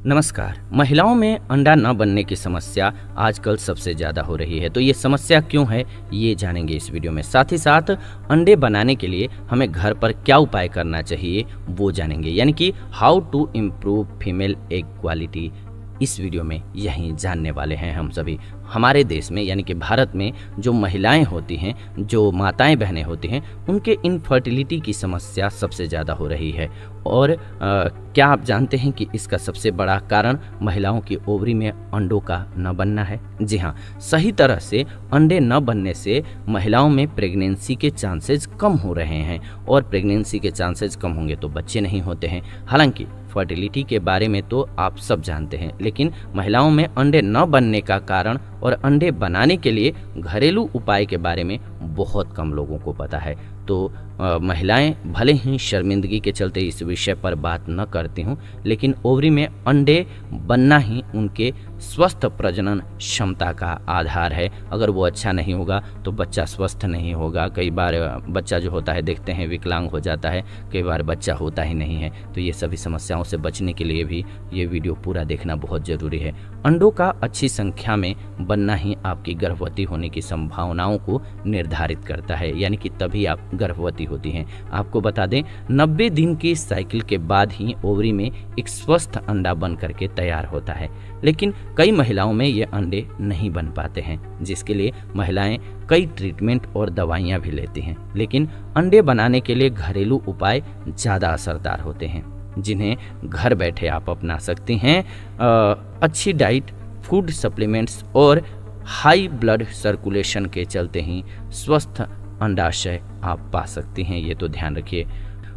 नमस्कार। महिलाओं में अंडा न बनने की समस्या आजकल सबसे ज़्यादा हो रही है। तो ये समस्या क्यों है, ये जानेंगे इस वीडियो में। साथ ही साथ अंडे बनाने के लिए हमें घर पर क्या उपाय करना चाहिए वो जानेंगे, यानी कि how to improve female egg quality. इस वीडियो में यही जानने वाले हैं हम सभी। हमारे देश में यानी कि भारत में जो महिलाएं होती हैं, जो माताएं बहनें होती हैं, उनके इनफर्टिलिटी की समस्या सबसे ज़्यादा हो रही है। और क्या आप जानते हैं कि इसका सबसे बड़ा कारण महिलाओं की ओवरी में अंडों का न बनना है? जी हाँ, सही तरह से अंडे न बनने से महिलाओं में प्रेगनेंसी के चांसेस कम हो रहे हैं, और प्रेगनेंसी के चांसेस कम होंगे तो बच्चे नहीं होते हैं। हालांकि फर्टिलिटी के बारे में तो आप सब जानते हैं, लेकिन महिलाओं में अंडे न बनने का कारण और अंडे बनाने के लिए घरेलू उपाय के बारे में बहुत कम लोगों को पता है। तो महिलाएं भले ही शर्मिंदगी के चलते इस विषय पर बात न करती हूँ, लेकिन ओवरी में अंडे बनना ही उनके स्वस्थ प्रजनन क्षमता का आधार है। अगर वो अच्छा नहीं होगा तो बच्चा स्वस्थ नहीं होगा। कई बार बच्चा जो होता है देखते हैं विकलांग हो जाता है, कई बार बच्चा होता ही नहीं है। तो ये सभी समस्याओं से बचने के लिए भी ये वीडियो पूरा देखना बहुत ज़रूरी है। अंडों का अच्छी संख्या में बनना ही आपकी गर्भवती होने की संभावनाओं को निर्धारित करता है, यानी कि तभी आप गर्भवती होती हैं। आपको बता दें, 90 दिन की साइकिल के बाद ही ओवरी में एक स्वस्थ अंडा बन करके तैयार होता है। लेकिन कई महिलाओं में ये अंडे नहीं बन पाते हैं, जिसके लिए महिलाएं कई ट्रीटमेंट और दवाइयां भी लेती हैं। लेकिन अंडे बनाने के लिए घरेलू उपाय ज़्यादा असरदार होते हैं, जिन्हें घर बैठे आप अपना सकती हैं। अच्छी डाइट, फूड सप्लीमेंट्स और हाई ब्लड सर्कुलेशन के चलते ही स्वस्थ अंडाशय आप पा सकती हैं, ये तो ध्यान रखिए।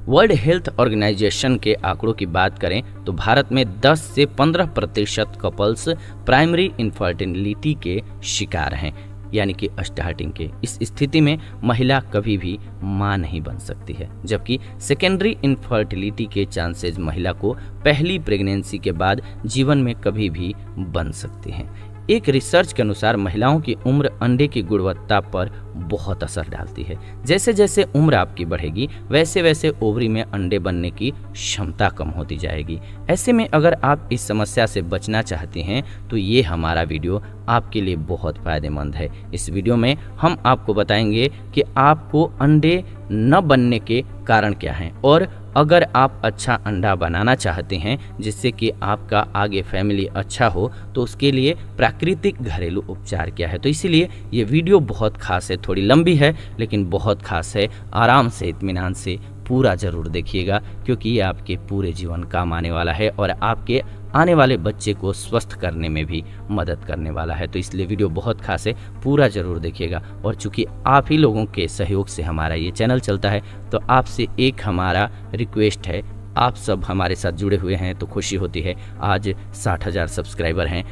वर्ल्ड हेल्थ ऑर्गेनाइजेशन के आंकड़ों की बात करें तो भारत में 10 से 15% कपल्स प्राइमरी इनफर्टिलिटी के शिकार हैं, यानी कि स्टार्टिंग के। इस स्थिति में महिला कभी भी मां नहीं बन सकती है, जबकि सेकेंडरी इनफर्टिलिटी के चांसेस महिला को पहली प्रेगनेंसी के बाद जीवन में कभी भी बन सकते हैं। एक रिसर्च के अनुसार महिलाओं की उम्र अंडे की गुणवत्ता पर बहुत असर डालती है। जैसे जैसे उम्र आपकी बढ़ेगी, वैसे वैसे ओवरी में अंडे बनने की क्षमता कम होती जाएगी। ऐसे में अगर आप इस समस्या से बचना चाहती हैं तो ये हमारा वीडियो आपके लिए बहुत फायदेमंद है। इस वीडियो में हम आपको बताएंगे कि आपको अंडे न बनने के कारण क्या हैं, और अगर आप अच्छा अंडा बनाना चाहते हैं जिससे कि आपका आगे फैमिली अच्छा हो, तो उसके लिए प्राकृतिक घरेलू उपचार क्या है। तो इसीलिए ये वीडियो बहुत खास है, थोड़ी लंबी है लेकिन बहुत खास है। आराम से, इत्मीनान से पूरा ज़रूर देखिएगा, क्योंकि ये आपके पूरे जीवन काम आने वाला है और आपके आने वाले बच्चे को स्वस्थ करने में भी मदद करने वाला है। तो इसलिए वीडियो बहुत खास है, पूरा ज़रूर देखिएगा। और चूंकि आप ही लोगों के सहयोग से हमारा ये चैनल चलता है, तो आपसे एक हमारा रिक्वेस्ट है, आप सब हमारे साथ जुड़े हुए हैं तो खुशी होती है। आज 60,000 सब्सक्राइबर हैं,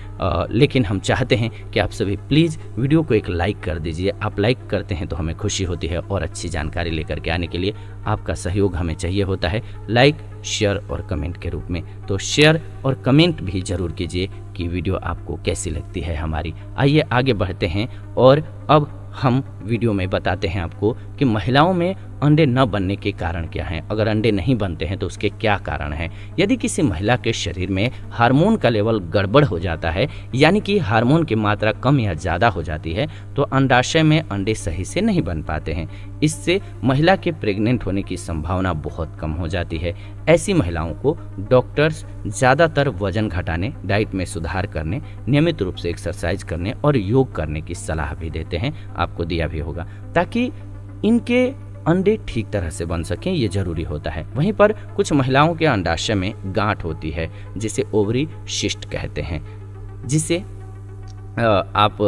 लेकिन हम चाहते हैं कि आप सभी प्लीज़ वीडियो को एक लाइक कर दीजिए। आप लाइक करते हैं तो हमें खुशी होती है, और अच्छी जानकारी लेकर के आने के लिए आपका सहयोग हमें चाहिए होता है, लाइक, शेयर और कमेंट के रूप में। तो शेयर और कमेंट भी ज़रूर कीजिए कि वीडियो आपको कैसी लगती है हमारी। आइए आगे बढ़ते हैं, और अब हम वीडियो में बताते हैं आपको कि महिलाओं में अंडे न बनने के कारण क्या हैं। अगर अंडे नहीं बनते हैं तो उसके क्या कारण हैं। यदि किसी महिला के शरीर में हार्मोन का लेवल गड़बड़ हो जाता है, यानी कि हार्मोन की मात्रा कम या ज़्यादा हो जाती है, तो अंडाशय में अंडे सही से नहीं बन पाते हैं। इससे महिला के प्रेग्नेंट होने की संभावना बहुत कम हो जाती है। ऐसी महिलाओं को डॉक्टर्स ज़्यादातर वजन घटाने, डाइट में सुधार करने, नियमित रूप से एक्सरसाइज करने और योग करने की सलाह भी देते हैं। आपको दिया भी होगा, ताकि इनके अंडे ठीक तरह से बन सकें, ये जरूरी होता है। वहीं पर कुछ महिलाओं के अंडाशय में गांठ होती है, जिसे ओवरी शिस्ट कहते हैं, जिसे आप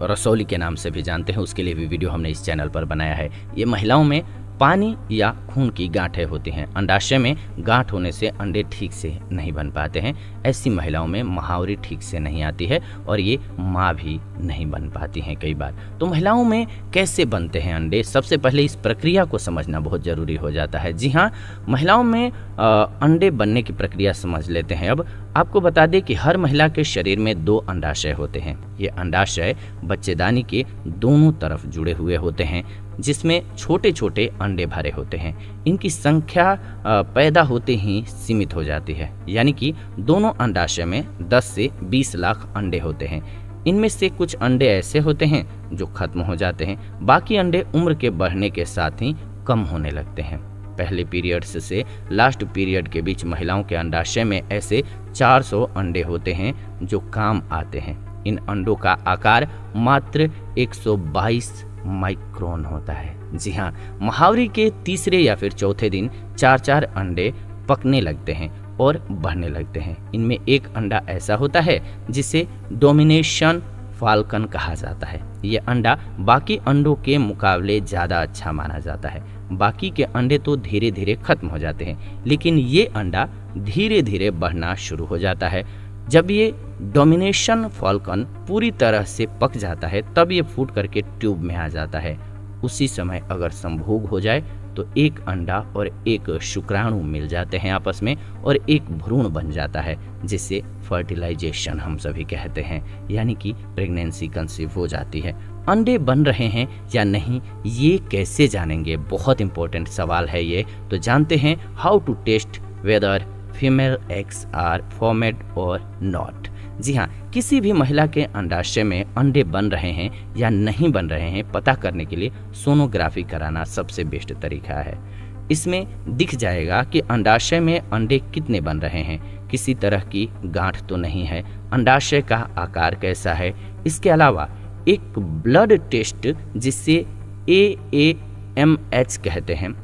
रसौली के नाम से भी जानते हैं। उसके लिए भी वीडियो हमने इस चैनल पर बनाया है। ये महिलाओं में पानी या खून की गांठें होती हैं। अंडाशय में गांठ होने से अंडे ठीक से नहीं बन पाते हैं। ऐसी महिलाओं में महावरी ठीक से नहीं आती है, और ये माँ भी नहीं बन पाती हैं कई बार। तो महिलाओं में कैसे बनते हैं अंडे, सबसे पहले इस प्रक्रिया को समझना बहुत ज़रूरी हो जाता है। जी हाँ, महिलाओं में अंडे बनने की प्रक्रिया समझ लेते हैं। अब आपको बता दें कि हर महिला के शरीर में 2 अंडाशय होते हैं। ये अंडाशय बच्चेदानी के दोनों तरफ जुड़े हुए होते हैं। जिसमें छोटे छोटे अंडे भरे होते हैं। इनकी संख्या पैदा होते ही सीमित हो जाती है, यानी कि दोनों अंडाशय में 10 से 20 लाख अंडे होते हैं। इनमें से कुछ अंडे ऐसे होते हैं जो खत्म हो जाते हैं, बाकी अंडे उम्र के बढ़ने के साथ ही कम होने लगते हैं। पहले पीरियड्स से लास्ट पीरियड के बीच महिलाओं के अंडाशय में ऐसे 400 अंडे होते हैं जो काम आते हैं। इन अंडों का आकार मात्र 122 माइक्रोन होता है। जी हाँ, महावरी के तीसरे या फिर चौथे दिन 4 अंडे पकने लगते हैं और बढ़ने लगते हैं। इनमें एक अंडा ऐसा होता है जिसे डोमिनेशन फाल्कन कहा जाता है। ये अंडा बाकी अंडों के मुकाबले ज़्यादा अच्छा माना जाता है। बाकी के अंडे तो धीरे धीरे खत्म हो जाते हैं, लेकिन ये अंडा धीरे धीरे बढ़ना शुरू हो जाता है। जब ये डोमिनेशन फाल्कन पूरी तरह से पक जाता है तब ये फूट करके ट्यूब में आ जाता है। उसी समय अगर संभोग हो जाए तो एक अंडा और एक शुक्राणु मिल जाते हैं आपस में और एक भ्रूण बन जाता है, जिसे फर्टिलाइजेशन हम सभी कहते हैं, यानी कि प्रेगनेंसी कंसीव हो जाती है। अंडे बन रहे हैं या नहीं ये कैसे जानेंगे, बहुत इंपॉर्टेंट सवाल है ये। तो जानते हैं how to test whether female eggs are formed और नॉट। जी हाँ, किसी भी महिला के अंडाशय में अंडे बन रहे हैं या नहीं बन रहे हैं पता करने के लिए सोनोग्राफी कराना सबसे बेस्ट तरीका है। इसमें दिख जाएगा कि अंडाशय में अंडे कितने बन रहे हैं, किसी तरह की गांठ तो नहीं है, अंडाशय का आकार कैसा है। इसके अलावा एक ब्लड टेस्ट जिसे AAMH कहते हैं,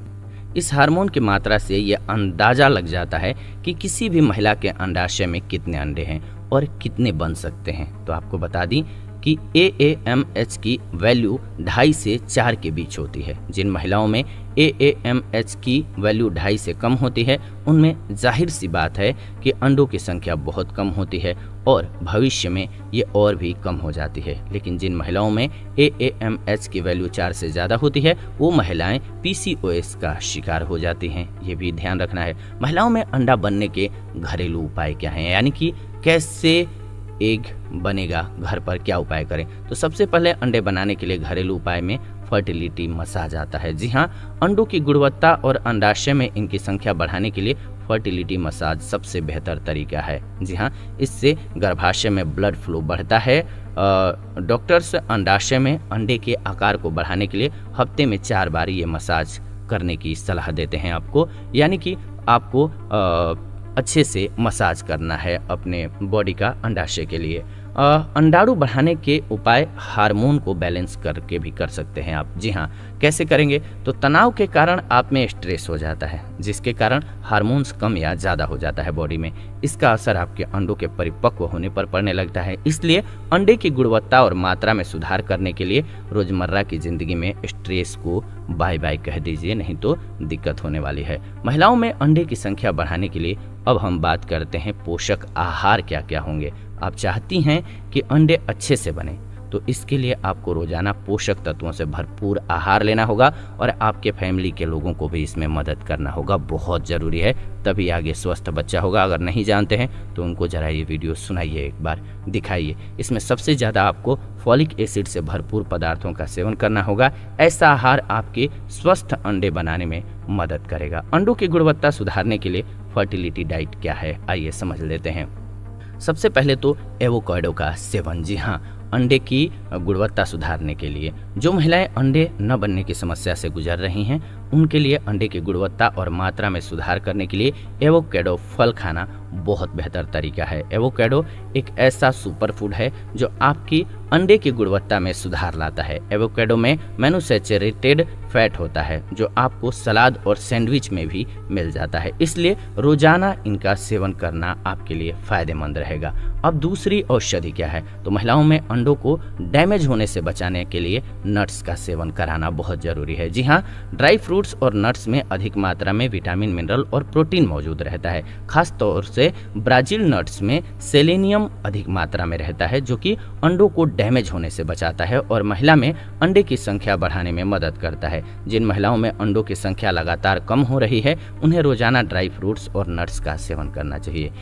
इस हार्मोन की मात्रा से ये अंदाजा लग जाता है कि किसी भी महिला के अंडाशय में कितने अंडे हैं और कितने बन सकते हैं। तो आपको बता दी कि AAMH की वैल्यू 2.5 से 4 के बीच होती है। जिन महिलाओं में AAMH की वैल्यू 2.5 से कम होती है उनमें जाहिर सी बात है कि अंडों की संख्या बहुत कम होती है और भविष्य में ये और भी कम हो जाती है। लेकिन जिन महिलाओं में AAMH की वैल्यू 4 से ज़्यादा होती है वो महिलाएं PCOS का शिकार हो जाती हैं। ये भी ध्यान रखना है। महिलाओं में अंडा बनने के घरेलू उपाय क्या हैं, यानी कि कैसे एग बनेगा, घर पर क्या उपाय करें। तो सबसे पहले अंडे बनाने के लिए घरेलू उपाय में फर्टिलिटी मसाज आता है। जी हाँ, अंडों की गुणवत्ता और अंडाशय में इनकी संख्या बढ़ाने के लिए फर्टिलिटी मसाज सबसे बेहतर तरीका है। जी हाँ, इससे गर्भाशय में ब्लड फ्लो बढ़ता है। डॉक्टर्स अंडाशय में अंडे के आकार को बढ़ाने के लिए हफ्ते में 4 बार ये मसाज करने की सलाह देते हैं आपको, यानी कि आपको अच्छे से मसाज करना है अपने बॉडी का अंडाशय के लिए। अंडाणु बढ़ाने के उपाय हार्मोन को बैलेंस करके भी कर सकते हैं आप। जी हाँ, कैसे करेंगे? तो तनाव के कारण आप में स्ट्रेस हो जाता है, जिसके कारण हार्मोन्स कम या ज़्यादा हो जाता है बॉडी में। इसका असर आपके अंडों के परिपक्व होने पर पड़ने लगता है। इसलिए अंडे की गुणवत्ता और मात्रा में सुधार करने के लिए रोजमर्रा की जिंदगी में स्ट्रेस को बाय बाय कह दीजिए, नहीं तो दिक्कत होने वाली है। महिलाओं में अंडे की संख्या बढ़ाने के लिए अब हम बात करते हैं पोषक आहार क्या क्या होंगे। आप चाहती हैं कि अंडे अच्छे से बने तो इसके लिए आपको रोजाना पोषक तत्वों से भरपूर आहार लेना होगा और आपके फैमिली के लोगों को भी इसमें मदद करना होगा, बहुत ज़रूरी है, तभी आगे स्वस्थ बच्चा होगा। अगर नहीं जानते हैं तो उनको जरा ये वीडियो सुनाइए, एक बार दिखाइए। इसमें सबसे ज़्यादा आपको फॉलिक एसिड से भरपूर पदार्थों का सेवन करना होगा। ऐसा आहार आपके स्वस्थ अंडे बनाने में मदद करेगा। अंडों की गुणवत्ता सुधारने के लिए फर्टिलिटी डाइट क्या है, आइए समझ लेते हैं। सबसे पहले तो एवोकाडो का सेवन। जी हाँ, अंडे की गुणवत्ता सुधारने के लिए जो महिलाएं अंडे न बनने की समस्या से गुजर रही हैं उनके लिए अंडे की गुणवत्ता और मात्रा में सुधार करने के लिए एवोकाडो फल खाना बहुत बेहतर तरीका है। एवोकाडो एक ऐसा सुपर फूड है जो आपकी अंडे की गुणवत्ता में सुधार लाता है। एवोकाडो में मोनोसैचुरेटेड फैट होता है जो आपको सलाद और सैंडविच में भी मिल जाता है, इसलिए रोजाना इनका सेवन करना आपके लिए फायदेमंद रहेगा। अब दूसरी औषधि क्या है? तो महिलाओं में अंडों को डैमेज होने से बचाने के लिए नट्स का सेवन कराना बहुत जरूरी है। जी हाँ, ड्राई फ्रूट्स और नट्स में अधिक मात्रा में विटामिन, मिनरल और प्रोटीन मौजूद रहता है। खास तौर से ब्राजील नट्स में सेलेनियम अधिक मात्रा में रहता है जो कि अंडों को डैमेज होने से बचाता है और महिला में अंडे की संख्या बढ़ाने में मदद करता है। जिन महिलाओं में अंडों की संख्या लगातार कम हो रही है उन्हें रोजाना ड्राई फ्रूट्स और नट्स का सेवन करना चाहिए।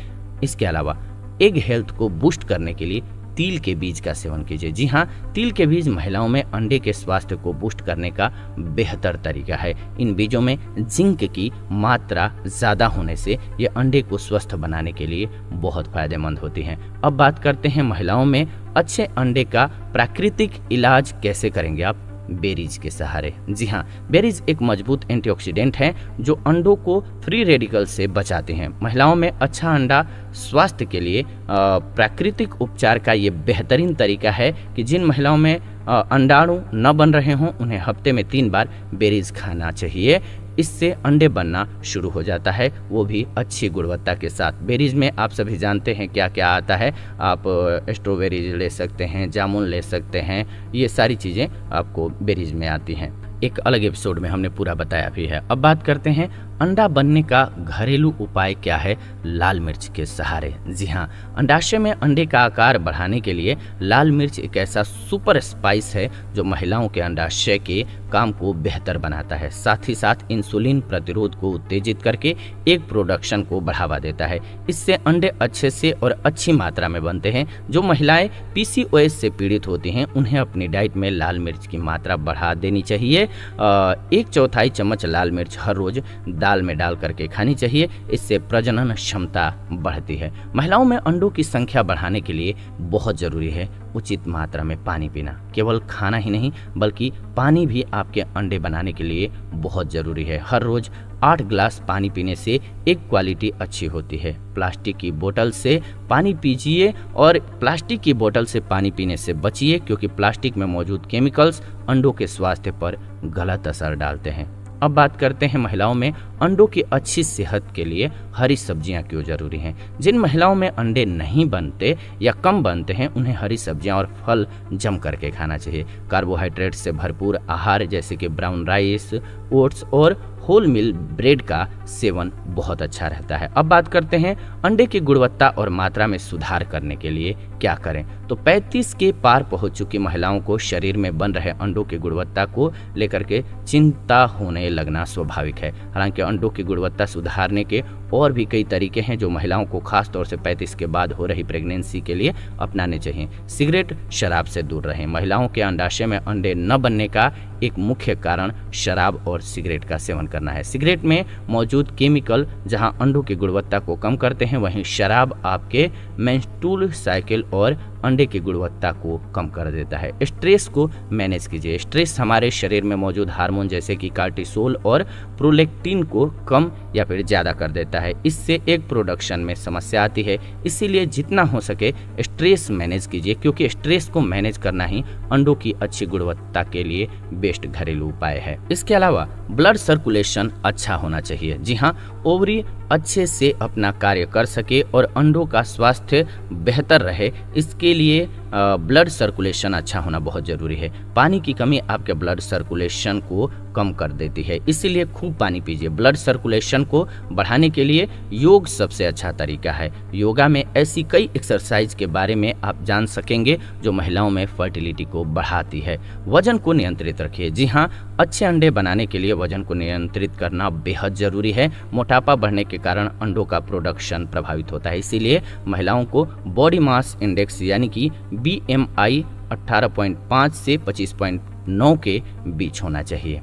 इसके अलावा एग हेल्थ को बूस्ट करने के लिए तिल के बीज का सेवन कीजिए। जी हाँ, तिल के बीज महिलाओं में अंडे के स्वास्थ्य को बूस्ट करने का बेहतर तरीका है। इन बीजों में जिंक की मात्रा ज़्यादा होने से ये अंडे को स्वस्थ बनाने के लिए बहुत फायदेमंद होती हैं। अब बात करते हैं महिलाओं में अच्छे अंडे का प्राकृतिक इलाज कैसे करेंगे आप? बेरीज के सहारे। जी हाँ, बेरीज एक मजबूत एंटीऑक्सीडेंट हैं जो अंडों को फ्री रेडिकल से बचाते हैं। महिलाओं में अच्छा अंडा स्वास्थ्य के लिए प्राकृतिक उपचार का ये बेहतरीन तरीका है कि जिन महिलाओं में अंडाणु न बन रहे हों उन्हें हफ्ते में 3 बार बेरीज खाना चाहिए। इससे अंडे बनना शुरू हो जाता है, वो भी अच्छी गुणवत्ता के साथ। बेरीज में आप सभी जानते हैं क्या क्या आता है। आप स्ट्रॉबेरीज ले सकते हैं, जामुन ले सकते हैं, ये सारी चीज़ें आपको बेरीज में आती हैं। एक अलग एपिसोड में हमने पूरा बताया भी है। अब बात करते हैं अंडा बनने का घरेलू उपाय क्या है? लाल मिर्च के सहारे। जी हाँ, अंडाशय में अंडे का आकार बढ़ाने के लिए लाल मिर्च एक ऐसा सुपर स्पाइस है जो महिलाओं के अंडाशय के काम को बेहतर बनाता है। साथ ही साथ इंसुलिन प्रतिरोध को उत्तेजित करके एग प्रोडक्शन को बढ़ावा देता है। इससे अंडे अच्छे से और अच्छी मात्रा में बनते हैं। जो महिलाएं PCOS से पीड़ित होती हैं उन्हें अपनी डाइट में लाल मिर्च की मात्रा बढ़ा देनी चाहिए। 1/4 चम्मच लाल मिर्च हर रोज दाल में डाल करके खानी चाहिए। इससे प्रजनन क्षमता बढ़ती है। महिलाओं में अंडों की संख्या बढ़ाने के लिए बहुत जरूरी है उचित मात्रा में पानी पीना। केवल खाना ही नहीं बल्कि पानी भी आपके अंडे बनाने के लिए बहुत जरूरी है। हर रोज 8 गिलास पानी पीने से एग क्वालिटी अच्छी होती है। प्लास्टिक की बोतल से पानी पीजिए और प्लास्टिक की बोतल से पानी पीने से बचिए क्योंकि प्लास्टिक में मौजूद केमिकल्स अंडों के स्वास्थ्य पर गलत असर डालते हैं। अब बात करते हैं महिलाओं में अंडों की अच्छी सेहत के लिए हरी सब्जियां क्यों जरूरी हैं। जिन महिलाओं में अंडे नहीं बनते या कम बनते हैं उन्हें हरी सब्जियां और फल जम करके खाना चाहिए। कार्बोहाइड्रेट से भरपूर आहार जैसे कि ब्राउन राइस, ओट्स और होल मिल ब्रेड का सेवन बहुत अच्छा रहता है। अब बात करते हैं अंडे की गुणवत्ता और मात्रा में सुधार करने के लिए क्या करें। तो 35 के पार पहुंच चुकी महिलाओं को शरीर में बन रहे अंडों की गुणवत्ता को लेकर के चिंता होने लगना स्वाभाविक है। हालांकि अंडों की गुणवत्ता सुधारने के और भी कई तरीके हैं जो महिलाओं को खास तौर से 35 के बाद हो रही प्रेगनेंसी के लिए अपनाने चाहिए। सिगरेट, शराब से दूर रहें। महिलाओं के अंडाशय में अंडे न बनने का एक मुख्य कारण शराब और सिगरेट का सेवन करना है। सिगरेट में मौजूद केमिकल जहां अंडों की गुणवत्ता को कम करते हैं, वहीं शराब आपके मेंस्ट्रुअल साइकिल और अंडे की गुणवत्ता को कम कर देता है। स्ट्रेस को मैनेज कीजिए। स्ट्रेस हमारे शरीर में मौजूद हार्मोन जैसे कि कार्टिसोल और प्रोलैक्टिन को कम या फिर ज़्यादा कर देता है। इससे एग प्रोडक्शन में समस्या आती है। इसीलिए जितना हो सके स्ट्रेस मैनेज कीजिए क्योंकि स्ट्रेस को मैनेज करना ही अंडों की अच्छी गुणवत्ता के लिए बेस्ट घरेलू उपाय है। इसके अलावा ब्लड सर्कुलेशन अच्छा होना चाहिए। जी हाँ, ओवरी अच्छे से अपना कार्य कर सके और अंडों का स्वास्थ्य बेहतर रहे, इसके लिए ब्लड सर्कुलेशन अच्छा होना बहुत ज़रूरी है। पानी की कमी आपके ब्लड सर्कुलेशन को कम कर देती है, इसीलिए खूब पानी पीजिए। ब्लड सर्कुलेशन को बढ़ाने के लिए योग सबसे अच्छा तरीका है। योगा में ऐसी कई एक्सरसाइज के बारे में आप जान सकेंगे जो महिलाओं में फर्टिलिटी को बढ़ाती है। वजन को नियंत्रित रखिए। जी हाँ, अच्छे अंडे बनाने के लिए वजन को नियंत्रित करना बेहद ज़रूरी है। मोटापा बढ़ने के कारण अंडों का प्रोडक्शन प्रभावित होता है, इसीलिए महिलाओं को बॉडी मास इंडेक्स यानी कि BMI 18.5 से 25.9 के बीच होना चाहिए।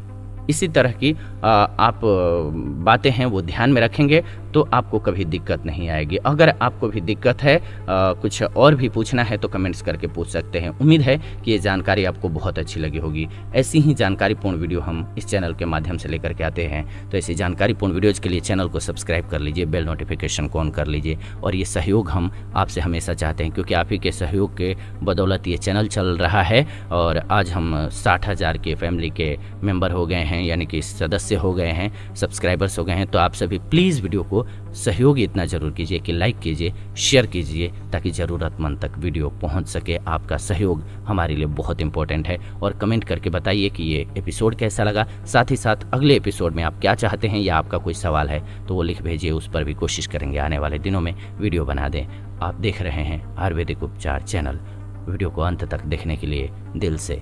इसी तरह की आप बातें हैं वो ध्यान में रखेंगे तो आपको कभी दिक्कत नहीं आएगी। अगर आपको भी दिक्कत है, कुछ और भी पूछना है तो कमेंट्स करके पूछ सकते हैं। उम्मीद है कि ये जानकारी आपको बहुत अच्छी लगी होगी। ऐसी ही जानकारीपूर्ण वीडियो हम इस चैनल के माध्यम से लेकर के आते हैं, तो ऐसी जानकारीपूर्ण वीडियोज़ के लिए चैनल को सब्सक्राइब कर लीजिए, बेल नोटिफिकेशन को ऑन कर लीजिए। और ये सहयोग हम आपसे हमेशा चाहते हैं क्योंकि आप ही के सहयोग के बदौलत ये चैनल चल रहा है और आज हम 60,000 के फैमिली के मेंबर हो गए हैं, यानी कि सदस्य हो गए हैं, सब्सक्राइबर्स हो गए हैं। तो आप सभी प्लीज़ वीडियो को सहयोग इतना जरूर कीजिए कि लाइक कीजिए, शेयर कीजिए ताकि ज़रूरतमंद तक वीडियो पहुंच सके। आपका सहयोग हमारे लिए बहुत इंपॉर्टेंट है। और कमेंट करके बताइए कि ये एपिसोड कैसा लगा। साथ ही साथ अगले एपिसोड में आप क्या चाहते हैं या आपका कोई सवाल है तो वो लिख भेजिए, उस पर भी कोशिश करेंगे आने वाले दिनों में वीडियो बना दें। आप देख रहे हैं आयुर्वेदिक उपचार चैनल। वीडियो को अंत तक देखने के लिए दिल से